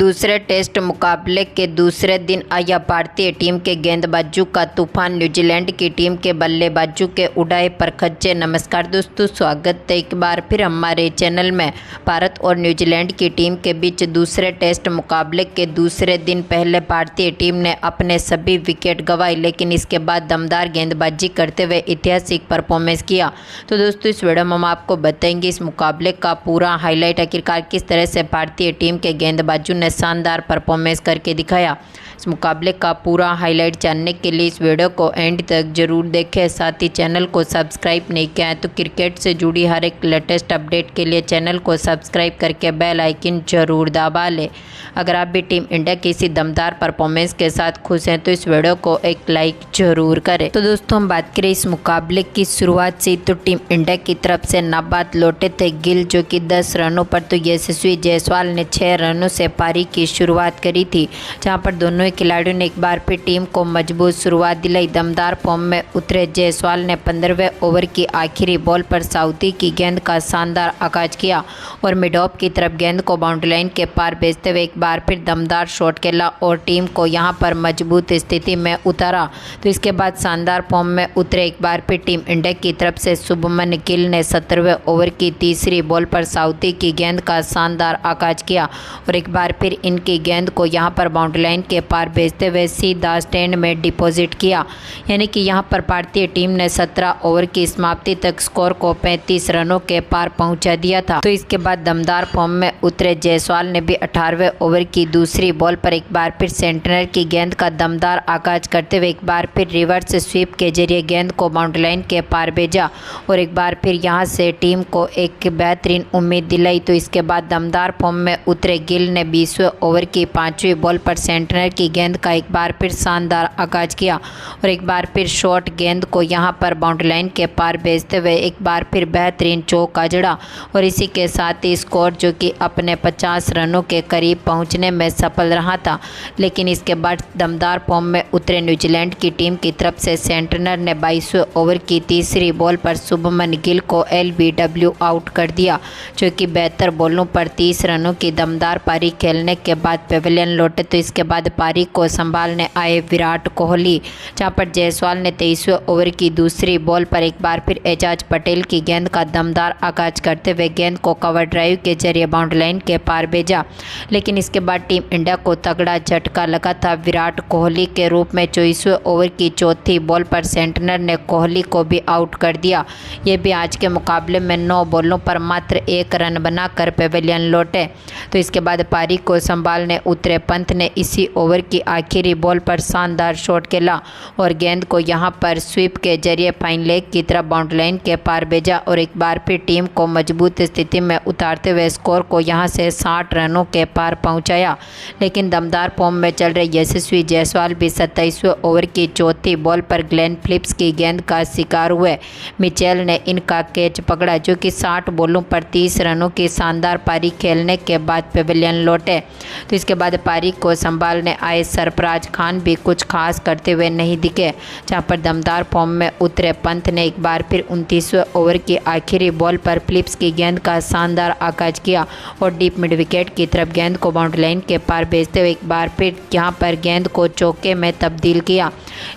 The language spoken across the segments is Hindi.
दूसरे टेस्ट मुकाबले के दूसरे दिन आया भारतीय टीम के गेंदबाजों का तूफान, न्यूजीलैंड की टीम के बल्लेबाजों के उड़ाए परखच्चे। नमस्कार दोस्तों, स्वागत है एक बार फिर हमारे चैनल में। भारत और न्यूजीलैंड की टीम के बीच दूसरे टेस्ट मुकाबले के दूसरे दिन पहले भारतीय टीम ने अपने सभी विकेट गंवाए, लेकिन इसके बाद दमदार गेंदबाजी करते हुए ऐतिहासिक परफॉर्मेंस किया। तो दोस्तों इस वीडियो में हम आपको बताएंगे इस मुकाबले का पूरा हाईलाइट, आखिरकार किस तरह से भारतीय टीम के गेंदबाजों ने शानदार परफॉर्मेंस करके दिखाया। इस मुकाबले का पूरा हाईलाइट जानने के लिए इस वीडियो को एंड तक जरूर देखें। साथ ही चैनल को सब्सक्राइब नहीं किया है तो क्रिकेट से जुड़ी हर एक लेटेस्ट अपडेट के लिए चैनल को सब्सक्राइब करके बेल आइकन जरूर दबा लें। अगर आप भी टीम इंडिया की इसी दमदार परफॉर्मेंस के साथ खुश हैं तो इस वीडियो को एक लाइक जरूर करें। तो दोस्तों हम बात करें इस मुकाबले की शुरुआत से, तो टीम इंडिया की तरफ से नाबाद लौटे थे गिल, जो कि 10 रनों पर, तो यशस्वी जायसवाल ने 6 रनों से पारी की शुरुआत करी थी, जहां पर दोनों खिलाड़ियों ने एक बार फिर टीम को मजबूत शुरुआत दिलाई। दमदार फॉर्म में उतरे जायसवाल ने 15वें ओवर की आखिरी बॉल पर साउदी की गेंद का शानदार आगाज किया और मिड ऑफ की तरफ गेंद को बाउंड्री लाइन के पार भेजते हुए एक बार फिर दमदार शॉट खेला और टीम को यहां पर मजबूत स्थिति में उतारा। तो इसके बाद शानदार फॉर्म में उतरे एक बार फिर टीम इंडिया की तरफ से शुभमन गिल ने 17वें ओवर की तीसरी बॉल पर साउदी की गेंद का शानदार आगाज किया और एक बार फिर इनकी गेंद को यहां पर बाउंड्री लाइन के पार भेजते हुए सीधा स्टैंड में डिपॉजिट किया। यानी कि यहां पर भारतीय टीम ने 17 ओवर की समाप्ति तक स्कोर को 35 रनों के पार पहुंचा दिया था। तो इसके बाद दमदार फॉर्म में उतरे जायसवाल ने भी 18वें ओवर की दूसरी बॉल पर एक बार फिर सेंटनर की गेंद का दमदार आगाज करते हुए एक बार फिर रिवर्स स्वीप के जरिए गेंद को बाउंड्री लाइन के पार भेजा और एक बार फिर यहां से टीम को एक बेहतरीन उम्मीद दिलाई। तो इसके बाद दमदार फॉर्म में उतरे गिल ने 20वें ओवर की 5वीं बॉल पर सेंटनर की गेंद का एक बार फिर शानदार आगाज किया और एक बार फिर शॉर्ट गेंद को यहां पर बाउंड्री लाइन के पार भेजते हुए एक बार फिर बेहतरीन चौका जड़ा और इसी के साथ ही स्कोर जो कि अपने 50 रनों के करीब पहुंचने में सफल रहा था। लेकिन इसके बाद दमदार फॉर्म में उतरे न्यूजीलैंड की टीम की तरफ से सेंटनर ने 22वें ओवर की तीसरी बॉल पर शुभमन गिल को LBW आउट कर दिया, जो कि बेहतर बॉलों पर 30 रनों की दमदार पारी खेलने के बाद पेविलियन लौटे। तो इसके बाद पारी को संभालने आए विराट कोहली, जहां पर जायसवाल ने 23वें ओवर की दूसरी बॉल पर एक बार फिर एजाज पटेल की गेंद का दमदार आगाज करते हुए गेंद को कवर ड्राइव के जरिए बाउंड्री लाइन के पार भेजा। लेकिन इसके बाद टीम इंडिया को तगड़ा झटका लगा था विराट कोहली के रूप में। 24वें ओवर की चौथी बॉल पर सेंटनर ने कोहली को भी आउट कर दिया। ये भी आज के मुकाबले में 9 बॉलों पर मात्र 1 रन बनाकर पेविलियन लौटे। तो इसके बाद पारी को संभालने उतरे पंत ने इसी ओवर की आखिरी बॉल पर शानदार शॉट खेला और गेंद को यहां पर स्वीप के जरिए फाइन लेग की तरफ बाउंड्री लाइन के पार भेजा और एक बार फिर टीम को मजबूत स्थिति में उतारते हुए स्कोर को यहां से 60 रनों के पार पहुंचाया। लेकिन दमदार फॉर्म में चल रहे यशस्वी जायसवाल भी 27वें ओवर की चौथी बॉल पर ग्लेन फिलिप्स की गेंद का शिकार हुए। मिचेल ने इनका कैच पकड़ा, जो कि 60 बॉलों पर 30 रनों की शानदार पारी खेलने के बाद पेविलियन लौटे। तो इसके बाद पारी को संभालने आए सरफराज खान भी कुछ खास करते हुए नहीं दिखे, जहां पर दमदार फॉर्म में उतरे पंत ने एक बार फिर 29वें ओवर की आखिरी बॉल पर फिलिप्स की गेंद का शानदार आगाज किया और डीप मिड विकेट की तरफ गेंद को बाउंड्री लाइन के पार भेजते हुए एक बार फिर यहां पर गेंद को चौके में तब्दील किया।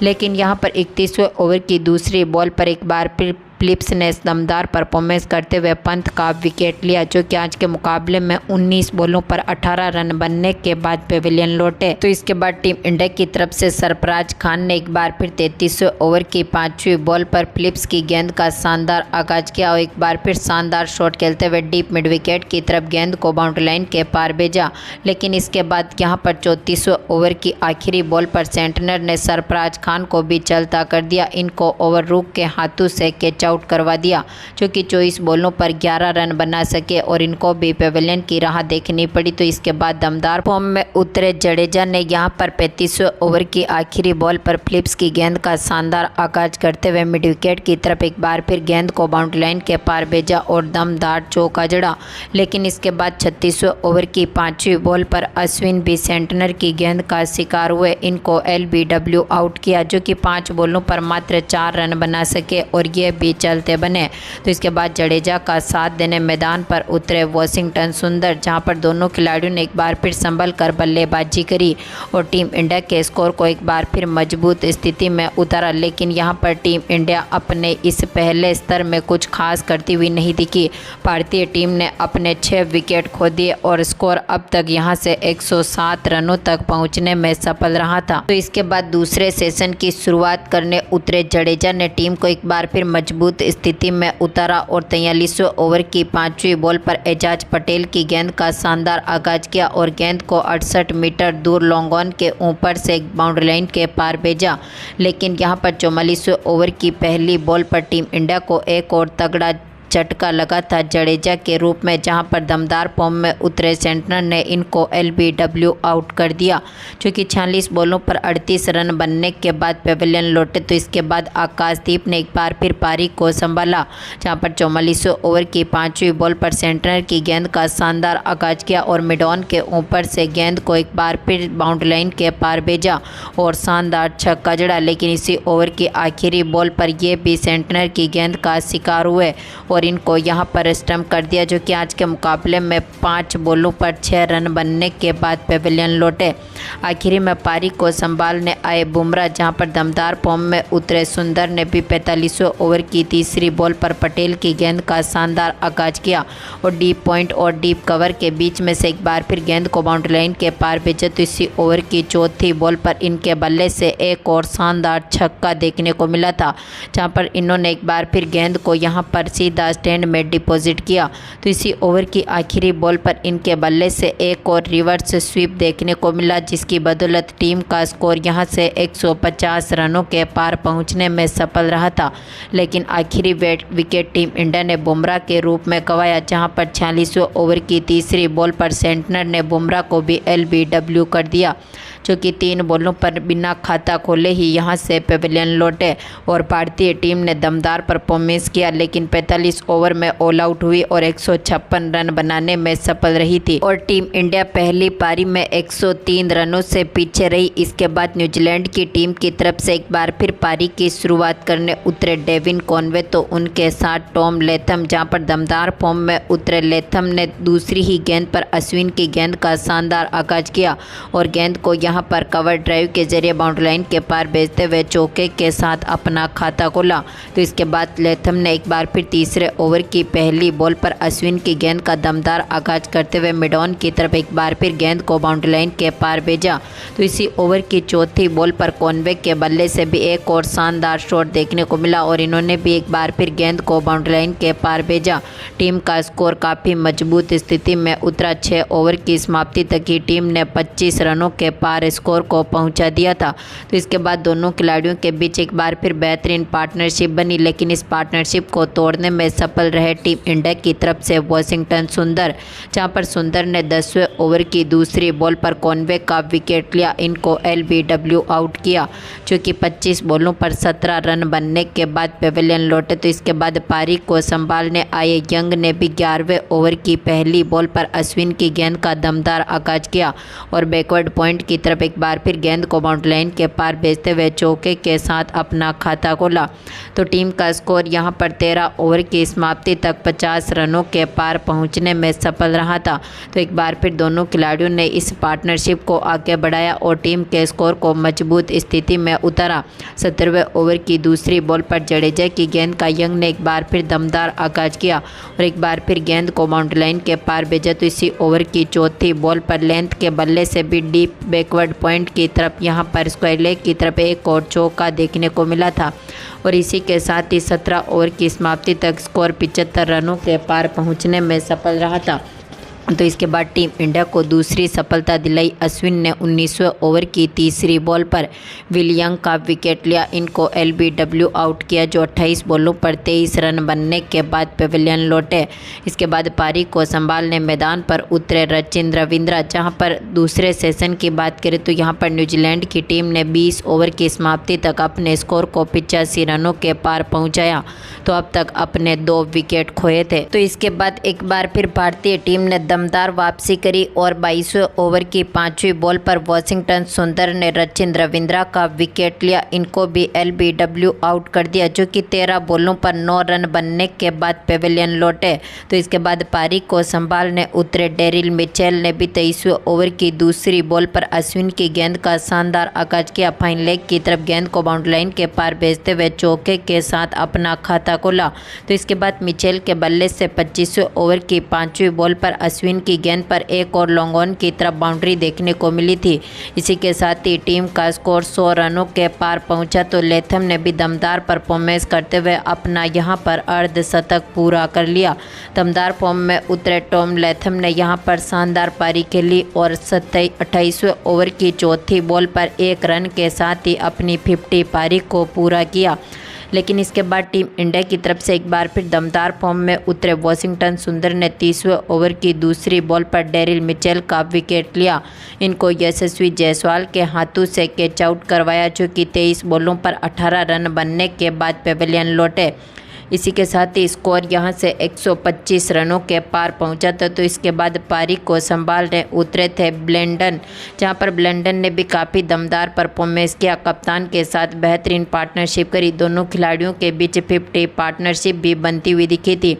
लेकिन यहां पर 31वें ओवर की दूसरी बॉल पर एक बार फिर फिलिप्स ने दमदार परफॉर्मेंस करते हुए पंत का विकेट लिया, जो कि आज के मुकाबले में 19 बॉलों पर 18 रन बनने के बाद पेविलियन लौटे। तो इसके बाद टीम इंडिया की तरफ से सरफराज खान ने एक बार फिर 33वें ओवर की 5वीं बॉल पर फिलिप्स की गेंद का शानदार आगाज किया और एक बार फिर शानदार शॉट खेलते हुए डीप मिड विकेट की तरफ गेंद को बाउंड्री लाइन के पार भेजा। लेकिन इसके बाद यहां पर 34वें ओवर की आखिरी बॉल पर सेंटनर ने सरफराज खान को भी चलता कर दिया। इनको ओवर रुक के हाथों से कैच आउट करवा दिया, जो कि 24 बॉलों पर 11 रन बना सके और इनको भी पेविलियन की राह देखनी पड़ी। तो इसके बाद दमदार फॉर्म में उतरे जडेजा ने यहां पर 35वें ओवर की आखिरी बॉल पर फिलिप्स की गेंद का शानदार आगाज करते हुए मिड विकेट की तरफ एक बार फिर गेंद को बाउंड्री लाइन के पार भेजा और दमदार चौका जड़ा। लेकिन इसके बाद 36वें ओवर की 5वीं बॉल पर अश्विन भी सेंटनर की गेंद का शिकार हुए। इनको LBW आउट किया, जो कि 5 बॉलों पर मात्र 4 रन बना सके और ये भी चलते बने। तो इसके बाद जडेजा का साथ देने मैदान पर उतरे वाशिंगटन सुंदर, जहां पर दोनों खिलाड़ियों ने एक बार फिर संभल कर बल्लेबाजी करी और टीम इंडिया के स्कोर को एक बार फिर मजबूत स्थिति में उतारा। लेकिन यहां पर टीम इंडिया अपने इस पहले स्तर में कुछ खास करती हुई नहीं दिखी। भारतीय टीम ने अपने 6 विकेट खो दिए और स्कोर अब तक यहां से 107 रनों तक पहुंचने में सफल रहा था। तो इसके बाद दूसरे सेशन की शुरुआत करने उतरे जडेजा ने टीम को एक बार फिर मजबूत स्थिति में उतारा और 43वें ओवर की 5वीं बॉल पर एजाज पटेल की गेंद का शानदार आगाज किया और गेंद को 68 मीटर दूर लॉन्ग ऑन के ऊपर से बाउंड्री लाइन के पार भेजा। लेकिन यहां पर 44वें ओवर की पहली बॉल पर टीम इंडिया को एक और तगड़ा झटका लगा था जडेजा के रूप में, जहां पर दमदार फॉर्म में उतरे सेंटनर ने इनको LBW आउट कर दिया, जो कि 46 बॉलों पर 38 रन बनने के बाद पेविलियन लौटे। तो इसके बाद आकाशदीप ने एक बार फिर पारी को संभाला, जहां पर 44वें ओवर की 5वीं बॉल पर सेंटनर की गेंद का शानदार आगाज किया और मिड ऑन के ऊपर से गेंद को एक बार फिर बाउंड्री लाइन के पार भेजा और शानदार छक्का जड़ा। लेकिन इसी ओवर की आखिरी बॉल पर ये भी सेंटनर की गेंद का शिकार हुए और इनको यहां पर स्टंप कर दिया, जो कि आज के मुकाबले में 5 बॉलों पर 6 रन बनने के बाद पेविलियन लौटे। आखिरी में पारी को संभालने आए बुमराह, जहां पर दमदार फॉर्म में उतरे सुंदर ने भी 45वें ओवर की तीसरी बॉल पर पटेल की गेंद का शानदार आगाज किया और डीप पॉइंट और डीप कवर के बीच में से एक बार फिर गेंद को बाउंड्री लाइन के पार भेजा। तो इसी ओवर की चौथी बॉल पर इनके बल्ले से एक और शानदार छक्का देखने को मिला था, जहां पर इन्होंने एक बार फिर गेंद को यहां पर सीधा स्टैंड में डिपॉजिट किया। तो इसी ओवर की आखिरी बॉल पर इनके बल्ले से एक और रिवर्स स्वीप देखने को मिला, जिसकी बदौलत टीम का स्कोर यहां से 150 रनों के पार पहुंचने में सफल रहा था। लेकिन आखिरी विकेट टीम इंडिया ने बुमराह के रूप में गंवाया, जहां पर 46वें ओवर की तीसरी बॉल पर सेंटनर ने बुमराह को भी LBW कर दिया, जो कि 3 बॉलों पर बिना खाता खोले ही यहां से पेविलियन लौटे और भारतीय टीम ने दमदार परफॉर्मेंस किया। लेकिन 45 ओवर में ऑल आउट हुई और 156 रन बनाने में सफल रही थी और टीम इंडिया पहली पारी में 103 रनों से पीछे रही। इसके बाद न्यूजीलैंड की टीम की तरफ से एक बार फिर पारी की शुरुआत करने उतरे डेविन कॉनवे, तो उनके साथ टॉम लेथम, जहां पर दमदार फॉर्म में उतरे लेथम ने दूसरी ही गेंद पर अश्विन की गेंद का शानदार आगाज किया और गेंद को यहां पर कवर ड्राइव के जरिए बाउंड्री लाइन के पार भेजते हुए चौके के साथ अपना खाता खोला। तो इसके बाद लेथम ने एक बार फिर तीसरे ओवर की पहली बॉल पर अश्विन की गेंद का दमदार आगाज करते हुए मिड ऑन की तरफ एक बार फिर गेंद को बाउंड्री लाइन के पार भेजा। तो इसी ओवर की चौथी बॉल पर कॉनवे के बल्ले से भी एक और शानदार शॉट देखने को मिला और इन्होंने भी एक बार फिर गेंद को बाउंड्री लाइन के पार भेजा। टीम का स्कोर काफ़ी मजबूत स्थिति में उतरा। 6 ओवर की समाप्ति तक ही टीम ने 25 रनों के पार स्कोर को पहुंचा दिया था। तो इसके बाद दोनों खिलाड़ियों के बीच एक बार फिर बेहतरीन पार्टनरशिप बनी, लेकिन इस पार्टनरशिप को तोड़ने में सफल रहे टीम इंडिया की तरफ से वाशिंगटन सुंदर, जहां पर सुंदर ने 10वें ओवर की दूसरी बॉल पर कॉनवे का विकेट लिया, इनको LBW आउट किया, जो कि 25 बॉलों पर 17 रन बनने के बाद पेविलियन लौटे। तो इसके बाद पारी को संभालने आए यंग ने भी 11वें ओवर की पहली बॉल पर अश्विन की गेंद का दमदार आगाज किया और बैकवर्ड पॉइंट की तरफ एक बार फिर गेंद को बाउंड्री लाइन के पार भेजते हुए चौके के साथ अपना खाता खोला। तो टीम का स्कोर यहां पर 13 ओवर की समाप्ति तक 50 रनों के पार पहुंचने में सफल रहा था। तो एक बार फिर दोनों खिलाड़ियों ने इस पार्टनरशिप को आगे बढ़ाया और टीम के स्कोर को मजबूत स्थिति में उतारा। 17वें ओवर की दूसरी बॉल पर जडेजा की गेंद का यंग ने एक बार फिर दमदार आगाज किया और एक बार फिर गेंद को बाउंड्री लाइन के पार भेजा। तो इसी ओवर की चौथी बॉल पर लेंथ के बल्ले से भी डीप बैकवर्ड पॉइंट की तरफ यहां पर स्क्वायर लेग की तरफ एक और चौका देखने को मिला था और इसी के साथ ही 17 ओवर की समाप्ति तक स्कोर 75 रनों के पार पहुंचने में सफल रहा था। तो इसके बाद टीम इंडिया को दूसरी सफलता दिलाई। अश्विन ने 19वें ओवर की तीसरी बॉल पर विलियम का विकेट लिया, इनको LBW आउट किया, जो 28 बॉलों पर 23 रन बनने के बाद पेविलियन लौटे। इसके बाद पारी को संभालने मैदान पर उतरे रचिन रविंद्रा, जहां पर दूसरे सेशन की बात करें तो यहां पर न्यूजीलैंड की टीम ने 20 ओवर की समाप्ति तक अपने स्कोर को 85 रनों के पार पहुंचाया, तो अब तक अपने 2 विकेट खोए थे। तो इसके बाद एक बार फिर भारतीय टीम ने दमदार वापसी करी और 22वें ओवर की 5वीं बॉल पर वाशिंगटन सुंदर ने सचिन रविंद्रा का विकेट लिया। इनको भी LBW आउट कर दिया, जो कि 13 बॉलों पर 9 रन बनने के बाद पेविलियन लौटे। तो इसके बाद पारी को संभालने उतरे डेरिल मिचेल ने भी 23वें ओवर की दूसरी बॉल पर अश्विन की गेंद का शानदार आगाज किया। फाइन लेग की तरफ गेंद को बाउंड्री लाइन के पार भेजते हुए चौके के साथ अपना खाता खोला। तो इसके बाद मिचेल के बल्ले से 25वें ओवर की 5वीं बॉल पर अश्विन की गेंद पर एक और लॉन्ग ऑन की तरफ बाउंड्री देखने को मिली थी। इसी के साथ ही टीम का स्कोर 100 रनों के पार पहुंचा। तो लेथम ने भी दमदार परफॉर्मेंस करते हुए अपना यहां पर अर्धशतक पूरा कर लिया। दमदार फॉर्म में उतरे टॉम लेथम ने यहां पर शानदार पारी खेली और 28वें ओवर की चौथी बॉल पर 1 रन के साथ ही अपनी 50 पारी को पूरा किया। लेकिन इसके बाद टीम इंडिया की तरफ से एक बार फिर दमदार फॉर्म में उतरे वाशिंगटन सुंदर ने 30वें ओवर की दूसरी बॉल पर डेरिल मिचेल का विकेट लिया। इनको यशस्वी जायसवाल के हाथों से कैच आउट करवाया, जो कि 23 बॉलों पर 18 रन बनने के बाद पेविलियन लौटे। इसी के साथ ही स्कोर यहां से 125 रनों के पार पहुंचा था। तो इसके बाद पारी को संभालने उतरे थे ब्लेंडन, जहां पर ब्लेंडन ने भी काफ़ी दमदार परफॉर्मेंस किया। कप्तान के साथ बेहतरीन पार्टनरशिप करी। दोनों खिलाड़ियों के बीच 50 पार्टनरशिप भी बनती हुई दिखी थी।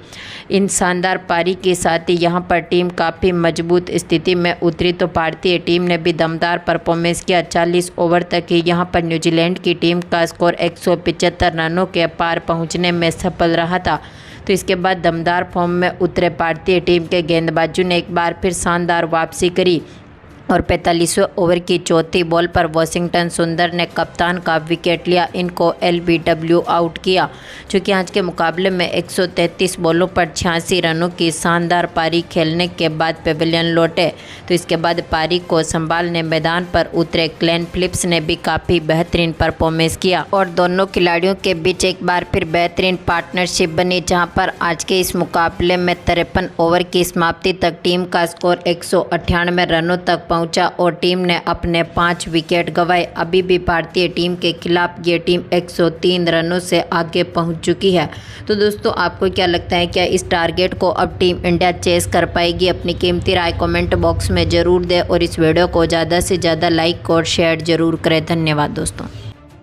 इन शानदार पारी के साथ ही यहां पर टीम काफ़ी मजबूत स्थिति में उतरी। तो भारतीय टीम ने भी दमदार परफॉर्मेंस किया। 40 ओवर तक ही यहां पर न्यूजीलैंड की टीम का स्कोर 175 रनों के पार पहुँचने में सफल रहा था। तो इसके बाद दमदार फॉर्म में उतरे भारतीय टीम के गेंदबाजों ने एक बार फिर शानदार वापसी करी और 45वें ओवर की चौथी बॉल पर वाशिंगटन सुंदर ने कप्तान का विकेट लिया। इनको LBW आउट किया, जो कि आज के मुकाबले में 133 बॉलों पर 86 रनों की शानदार पारी खेलने के बाद पेविलियन लौटे। तो इसके बाद पारी को संभालने मैदान पर उतरे क्लेन फिलिप्स ने भी काफ़ी बेहतरीन परफॉर्मेंस किया और दोनों खिलाड़ियों के बीच एक बार फिर बेहतरीन पार्टनरशिप बनी, जहां पर आज के इस मुकाबले में 53 ओवर की समाप्ति तक टीम का स्कोर 198 रनों तक पहुंचा और टीम ने अपने 5 विकेट गंवाए। अभी भी भारतीय टीम के खिलाफ ये टीम 103 रनों से आगे पहुंच चुकी है। तो दोस्तों, आपको क्या लगता है, क्या इस टारगेट को अब टीम इंडिया चेस कर पाएगी? अपनी कीमती राय कमेंट बॉक्स में ज़रूर दें और इस वीडियो को ज़्यादा से ज़्यादा लाइक और शेयर ज़रूर करें। धन्यवाद दोस्तों।